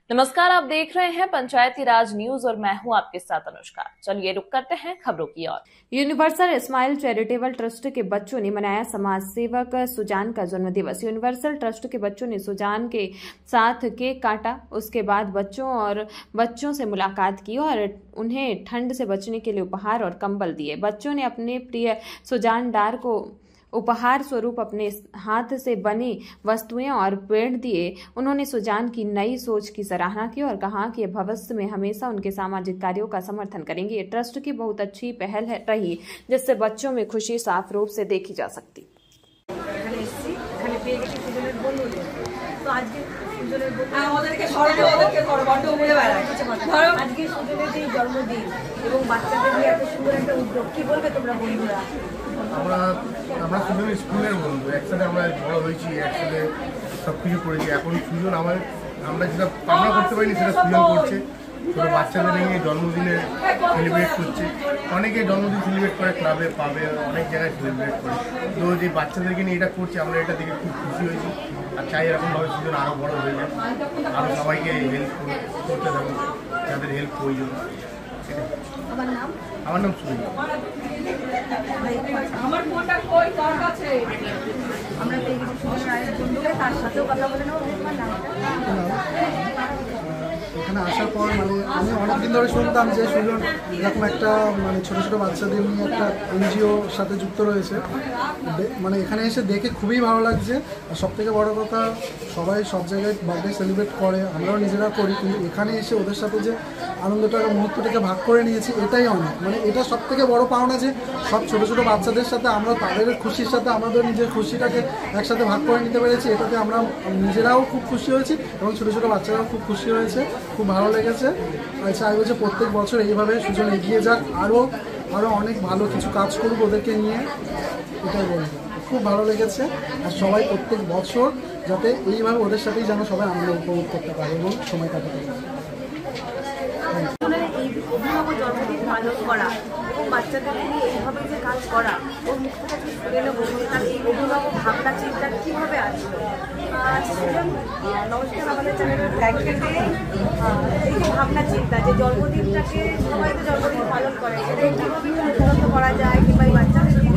नमस्कार, आप देख रहे हैं पंचायती राज न्यूज और मैं हूं आपके साथ अनुष्का। चलिए रुक करते हैं खबरों की ओर। यूनिवर्सल स्माइल चैरिटेबल ट्रस्ट के बच्चों ने मनाया समाज सेवक सुजान का जन्मदिवस। यूनिवर्सल ट्रस्ट के बच्चों ने सुजान के साथ केक काटा, उसके बाद बच्चों से मुलाकात की और उन्हें ठंड से बचने के लिए उपहार और कंबल दिए। बच्चों ने अपने प्रिय सुजान डार को उपहार स्वरूप अपने हाथ से बनी वस्तुएं और पेड़ दिए। उन्होंने सुजान की नई सोच की सराहना की और कहा कि भविष्य में हमेशा उनके सामाजिक कार्यों का समर्थन करेंगे। ये ट्रस्ट की बहुत अच्छी पहल रही, जिससे बच्चों में खुशी साफ रूप से देखी जा सकती। আমরা সুজন স্কুলের বন্ধু, একসাথে আমরা বড় হয়েছি, একসাথে সব কিছু করেছি। এখন সুজন আমরা যেটা কামনা করতে পারিনি সেটা সুজন করছে। ছোটো বাচ্চাদের নিয়ে জন্মদিনে সেলিব্রেট করছে। অনেকে জন্মদিন সেলিব্রেট করে ক্লাবে, পাবে, অনেক জায়গায় সেলিব্রেট করে। তো যে বাচ্চাদেরকে নিয়ে এটা করছে, আমরা এটা দেখে খুব খুশি হয়েছি আর চাই এরকমভাবে সুজন আরও বড় হয়ে যায়, আরও সবাইকে হেল্প করতে থাকুন যাদের হেল্প প্রয়োজন। আমার নাম সুজন। এখানে আসার পর আমি অনেকদিন ধরে শুনতাম যে সুজন এরকম একটা ছোটো ছোটো বাচ্চাদের নিয়ে একটা এনজিওর সাথে যুক্ত রয়েছে। এখানে এসে দেখে খুবই ভালো লাগছে। আর সবথেকে বড় কথা, সবাই সব জায়গায় বার্থডে সেলিব্রেট করে, আমরাও নিজেরা করি, কিন্তু এখানে এসে ওদের সাথে যে আনন্দটার মুহূর্তটাকে ভাগ করে নিয়েছি, এটাই অনেক। এটা সবথেকে বড় পাওনা যে সব ছোটো ছোটো বাচ্চাদের সাথে আমরা তাদের খুশির সাথে আমাদের নিজের খুশিটাকে একসাথে ভাগ করে নিতে পেরেছি। এটাতে আমরা নিজেরাও খুব খুশি হয়েছি এবং ছোটো ছোটো বাচ্চারাও খুব খুশি হয়েছে, খুব ভালো লেগেছে। আর চাইবো যে প্রত্যেক বছর এইভাবে সুজন এগিয়ে যাক, আরও অনেক ভালো কিছু কাজ করুক ওদেরকে নিয়ে, এটাই বলবো। খুব ভালো লেগেছে আর সবাই প্রত্যেক বছর যাতে এইভাবে ওদের সাথেই যেন সবাই আনন্দ উপভোগ করতে পারে এবং সময় কাটাতে পারে। অভিনব জন্মদিন পালন করা এবং বাচ্চাদের নিয়ে এইভাবে যে কাজ করা, ওর মুখ থেকে শুনে নেবো তার এই অভিনব ভাবনা চিন্তা কীভাবে আসলো। নমস্কার, আমাদের চ্যানেলের ব্ল্যাঙ্কেটে এই যে ভাবনা চিন্তা, যে জন্মদিনটাকে সবাই যে জন্মদিন পালন করে, সেটা কীভাবে উন্নত করা যায় কিংবা এই বাচ্চাদেরকে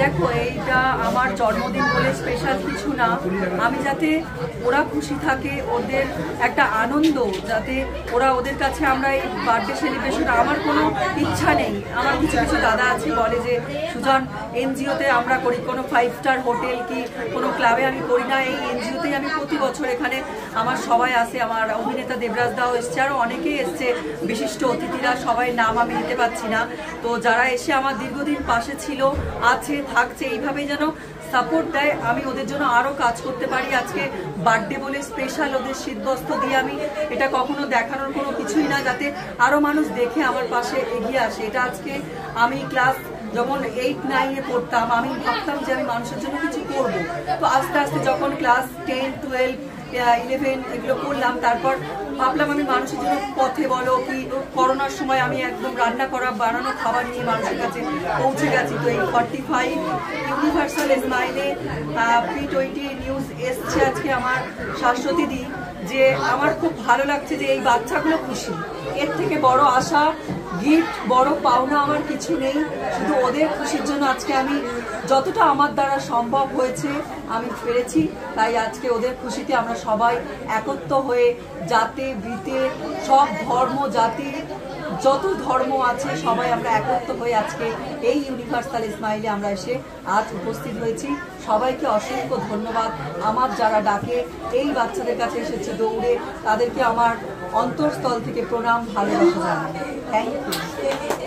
দেখো, এইটা আমার জন্মদিন বলে স্পেশাল কিছু না। আমি যাতে ওরা খুশি থাকে, ওদের একটা আনন্দ, যাতে ওদের কাছে আমরা এই বার্থডে সেলিব্রেশন, আমার কোনো ইচ্ছা নেই। আমার কিছু কিছু দাদা আছে বলে যে সুজন এনজিওতে আমরা করি, কোনো 5 স্টার হোটেল কি কোনো ক্লাবে আমি করি না, এই এনজিওতেই আমি প্রতি বছর এখানে আমার সবাই আসে, আমার অভিনেতা দেবরাজ দাও এসছে, আরও অনেকেই এসছে, বিশিষ্ট অতিথিরা, সবাই নাম আমি নিতে পারছি না। তো যারা এসে আমার দীর্ঘদিন পাশে ছিল, আছে, থাকছে, এইভাবেই যেন সাপোর্ট দেয়, আমি ওদের জন্য আরও কাজ করতে পারি। আজকে বার্থডে বলে স্পেশাল ওদের শীতবস্ত্র দিয়ে আমি এটা কখনো দেখানোর কোনো কিছুই না, যাতে আরও মানুষ দেখে আমার পাশে এগিয়ে আসে। এটা আজকে আমি ক্লাস যখন 8-9-এ পড়তাম, আমি ভাবতাম যে আমি মানুষের জন্য কিছু করব। তো আস্তে আস্তে যখন ক্লাস 10, 12, 11 এগুলো করলাম, তারপর ভাবলাম আমি মানুষের জন্য পথে বলো কি করোনার সময় আমি একদম রান্না করা বানানো খাবার নিয়ে মানুষের কাছে পৌঁছে গেছি। তো এই 45 ইউনিভার্সাল স্মাইলে P20 নিউজ এসছে আজকে আমার শাশ্বতী দি, যে আমার খুব ভালো লাগছে যে এই বাচ্চাগুলো খুশি। এর থেকে বড় আশা, গিফট, বড় পাওনা আমার কিছু নেই। শুধু ওদের খুশির জন্য আজকে আমি যতটা আমার দ্বারা সম্ভব হয়েছে আমি পেরেছি। তাই আজকে ওদের খুশিতে আমরা সবাই একত্র হয়ে, জাতে বিতে সব ধর্ম জাতি যত ধর্ম আছে সবাই আমরা একত্র হয়ে আজকে এই ইউনিভার্সাল স্মাইলে আমরা এসে আজ উপস্থিত হয়েছি। সবাইকে অসংখ্য ধন্যবাদ। আমার যারা ডাকে এই বাচ্চাদের কাছে এসেছে দৌড়ে, তাদেরকে আমার অন্তরস্থল থেকে প্রণাম, ভালোবাসা জানাই। Thank you.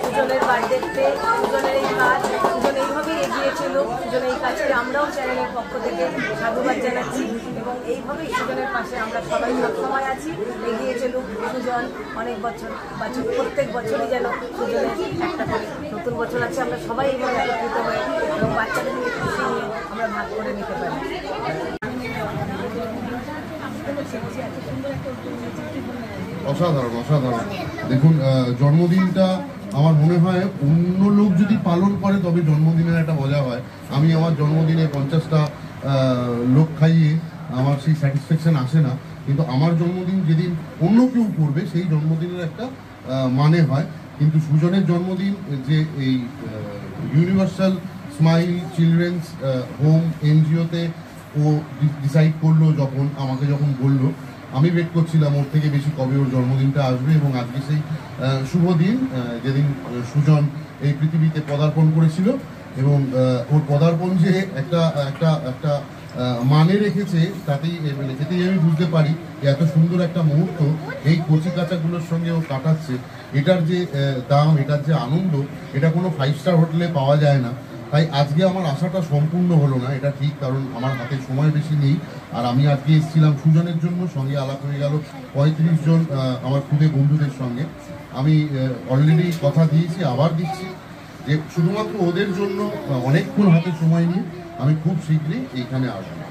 সুজনের বার্থডেতে সুজনের এই কাজ, সুজন এইভাবেই এগিয়েছিল। সুজন এই কাজকে আমরাও চ্যানেলের পক্ষ থেকে সাধুবাদ জানাচ্ছি এবং এইভাবেই সুজনের পাশে আমরা সবাই সবসময় আছি। এগিয়ে চলুক সুজন অনেক বছর, প্রত্যেক বছরই যেন সুজনের একটা করে নতুন বছর আছে, আমরা সবাই এইভাবে একত্রিত হয়ে এবং বাচ্চাদের নিয়ে খুশি নিয়ে আমরা ভাগ করে নিতে পারি। অসাধারণ অসাধারণ। দেখুন, জন্মদিনটা আমার মনে হয় অন্য লোক যদি পালন করে তবে জন্মদিনের একটা মজা হয়। আমি আমার জন্মদিনে 50টা লোক খাইয়ে আমার সেই স্যাটিসফ্যাকশন আসে না, কিন্তু আমার জন্মদিন যেদিন অন্য কেউ করবে সেই জন্মদিনের একটা মানে হয়। কিন্তু সুজনের জন্মদিন যে এই ইউনিভার্সাল স্মাইল চিলড্রেন্স হোম এনজিওতে ও ডিসাইড করলো, আমাকে যখন বললো, আমি ওয়েট করছিলাম ওর থেকে বেশি কবে ওর জন্মদিনটা আসবে। এবং আজকে সেই শুভ দিন যেদিন সুজন এই পৃথিবীতে পদার্পণ করেছিল, এবং ওর পদার্পণ যে একটা একটা একটা মানে রেখেছে তাতেই এতেই আমি বুঝতে পারি এত সুন্দর একটা মুহূর্ত এই কচি কাঁচাগুলোর সঙ্গে ও কাটাচ্ছে। এটার যে দাম, এটার যে আনন্দ, এটা কোনো 5 স্টার হোটেলে পাওয়া যায় না। তাই আজকে আমার আশাটা সম্পূর্ণ হলো না, এটা ঠিক, কারণ আমার হাতে সময় বেশি নেই। আর আমি আজকে এসেছিলাম সুজনের জন্য, সঙ্গে আলাপ হয়ে গেল 35 জন আমার খুদে বন্ধুদের সঙ্গে। আমি অলরেডি কথা দিয়েছি, আবার দিচ্ছি যে শুধুমাত্র ওদের জন্য অনেকক্ষণ হাতে সময় নিয়ে আমি খুব শীঘ্রই এইখানে আসবো।